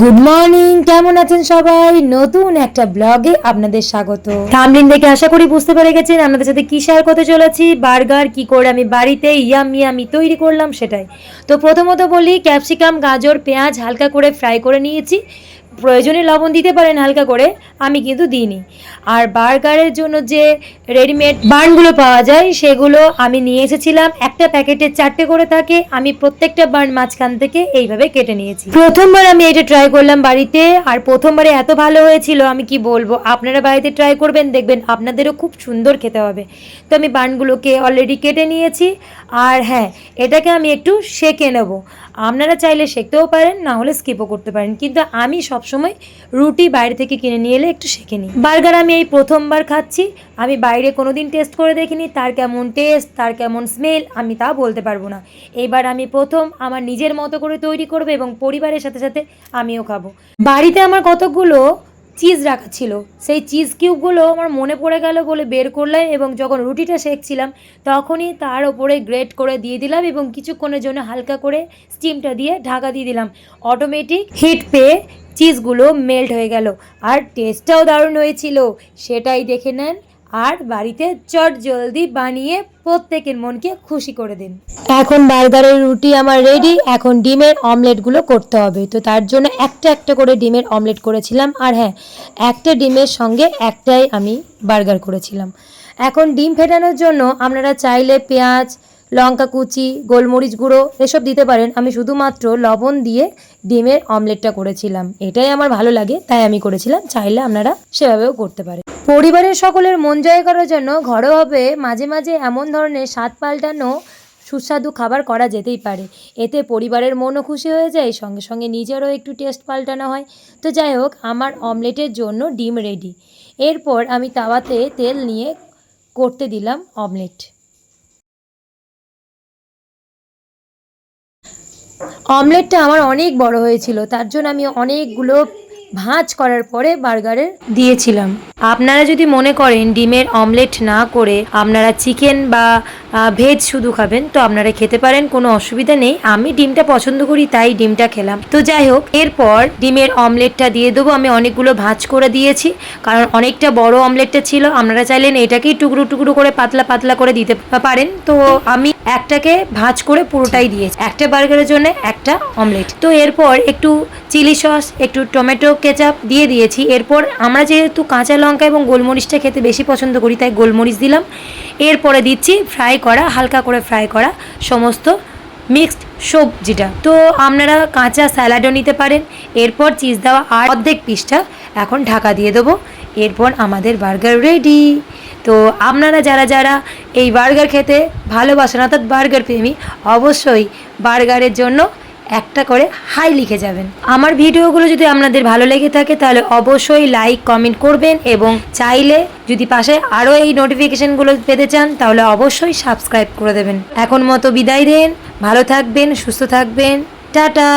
Good morning, কেমন আছেন সবাই? নতুন একটা ব্লগে আপনাদের স্বাগত। থাম্বনেল দেখে আশা করি বুঝতে পেরে গেছেন আপনাদের সাথে কি শেয়ার করতে চলেছি। বার্গার কি করে আমি বাড়িতে ইয়ামি তৈরি করলাম সেটাই। তো প্রথমত বলি, ক্যাপসিকাম, গাজর, পেঁয়াজ হালকা করে ফ্রাই করে নিয়েছি। প্রয়োজনে লবণ দিতে পারেন হালকা করে, আমি কিন্তু দিইনি। আর বার্গারের জন্য যে রেডিমেড বানগুলো পাওয়া যায় সেগুলো আমি নিয়ে এসেছিলাম। একটা প্যাকেটে 4টে করে থাকে, আমি প্রত্যেকটা বান মাঝখান থেকে এইভাবে কেটে নিয়েছি। প্রথমবার আমি এটা ট্রাই করলাম বাড়িতে, আর প্রথমবারে এত ভালো হয়েছিল আমি কি বলবো। আপনারা বাড়িতে ট্রাই করবেন, দেখবেন আপনাদেরও খুব সুন্দর খেতে হবে। তো আমি বানগুলোকে অলরেডি কেটে নিয়েছি। আর হ্যাঁ, এটাকে আমি একটু সেঁকে নেব। আপনারা চাইলে সেঁকতেও পারেন, না হলে স্কিপও করতে পারেন, কিন্তু আমি সবসময় রুটি বাইরে থেকে কিনে নিয়ে এলে একটু সেঁকে নিই। বার্গার আমি এই প্রথমবার খাচ্ছি, আমি বাইরে কোনোদিন টেস্ট করে দেখিনি। তার কেমন টেস্ট, তার কেমন স্মেল আমি তা বলতে পারবো না। এবার আমি প্রথম আমার নিজের মতো করে তৈরি করবো এবং পরিবারের সাথে সাথে আমিও খাবো। বাড়িতে আমার কতগুলো চিজ রাখা ছিল, সেই চিজ কিউবগুলো আমার মনে পড়ে গেল বলে বের করলাম, এবং যখন রুটিটা সেঁকছিলাম তখনই তার ওপরে গ্রেট করে দিয়ে দিলাম এবং কিছুক্ষণের জন্য হালকা করে স্টিমটা দিয়ে ঢাকা দিয়ে দিলাম। অটোমেটিক হিট পেয়ে চিজগুলো মেল্ট হয়ে গেল, আর টেস্টটাও দারুণ হয়েছিল, সেটাই দেখে নেন। আর বাড়িতে চট জলদি বানিয়ে প্রত্যেকের মনকে খুশি করে দিন। এখন বার্গারের রুটি আমার রেডি। এখন ডিমের অমলেটগুলো করতে হবে, তো তার জন্য একটা একটা করে ডিমের অমলেট করেছিলাম। আর হ্যাঁ, একটা ডিমের সঙ্গে একটাই আমি বার্গার করেছিলাম। এখন ডিম ফেটানোর জন্য আপনারা চাইলে পেঁয়াজ, লঙ্কা কুচি, গোলমরিচ গুঁড়ো এসব দিতে পারেন। আমি শুধুমাত্র লবণ দিয়ে ডিমের অমলেটটা করেছিলাম, এটাই আমার ভালো লাগে তাই আমি করেছিলাম। চাইলে আপনারা সেভাবেও করতে পারেন। পরিবারের সকলের মন জয় করার জন্য ঘরোয়াভাবে মাঝে মাঝে এমন ধরনের স্বাদ পাল্টানো সুস্বাদু খাবার করা যেতেই পারে। এতে পরিবারের মনও খুশি হয়ে যায়, সঙ্গে সঙ্গে নিজেরও একটু টেস্ট পাল্টানো হয়। তো যাই হোক, আমার অমলেটের জন্য ডিম রেডি। এরপর আমি তাওয়াতে তেল নিয়ে করতে দিলাম অমলেট। অমলেটটা আমার অনেক বড় হয়েছিল, তার জন্য আমি অনেকগুলো ভাঁজ করার পরে বার্গারে দিয়েছিলাম। আপনারা যদি মনে করেন ডিমের অমলেট না করে আপনারা চিকেন বা ভেজ শুধু খাবেন, তো আপনারা খেতে পারেন, কোনো অসুবিধা নেই। আমি ডিমটা পছন্দ করি তাই ডিমটা খেলাম। তো যাই হোক, এরপর ডিমের অমলেটটা দিয়ে দেবো। আমি অনেকগুলো ভাঁজ করে দিয়েছি, কারণ অনেকটা বড় অমলেটটা ছিল। আপনারা চাইলেন এটাকেই টুকরো টুকরো করে পাতলা পাতলা করে দিতে পারেন। তো আমি একটাকে ভাঁজ করে পুরোটাই দিয়েছি, একটা বার্গারের জন্য একটা অমলেট। তো এরপর একটু চিলি সস, একটু টমেটো কেচাপ দিয়ে দিয়েছি। এরপর আমরা যেহেতু কাঁচা লঙ্কা এবং গোলমরিচটা খেতে বেশি পছন্দ করি তাই গোলমরিচ দিলাম। এরপরে দিচ্ছি ফ্রাই করা, হালকা করে ফ্রাই করা সমস্ত মিক্সড সবজিটা। তো আপনারা কাঁচা স্যালাডও নিতে পারেন। এরপর চিজ দেওয়া আর অর্ধেক পিসটা এখন ঢাকা দিয়ে দেবো। এরপর আমাদের বার্গার রেডি। তো আপনারা যারা যারা এই বার্গার খেতে ভালোবাসেন, অর্থাৎ বার্গার প্রেমী, অবশ্যই বার্গারের জন্য একটা করে হাই লিখে যাবেন। আমার ভিডিওগুলো যদি আপনাদের ভালো লেগে থাকে তাহলে অবশ্যই লাইক কমেন্ট করবেন, এবং চাইলে যদি পাশে আরও এই নোটিফিকেশানগুলো পেতে চান তাহলে অবশ্যই সাবস্ক্রাইব করে দেবেন। এখন মতো বিদায় দেন, ভালো থাকবেন, সুস্থ থাকবেন, টাটা।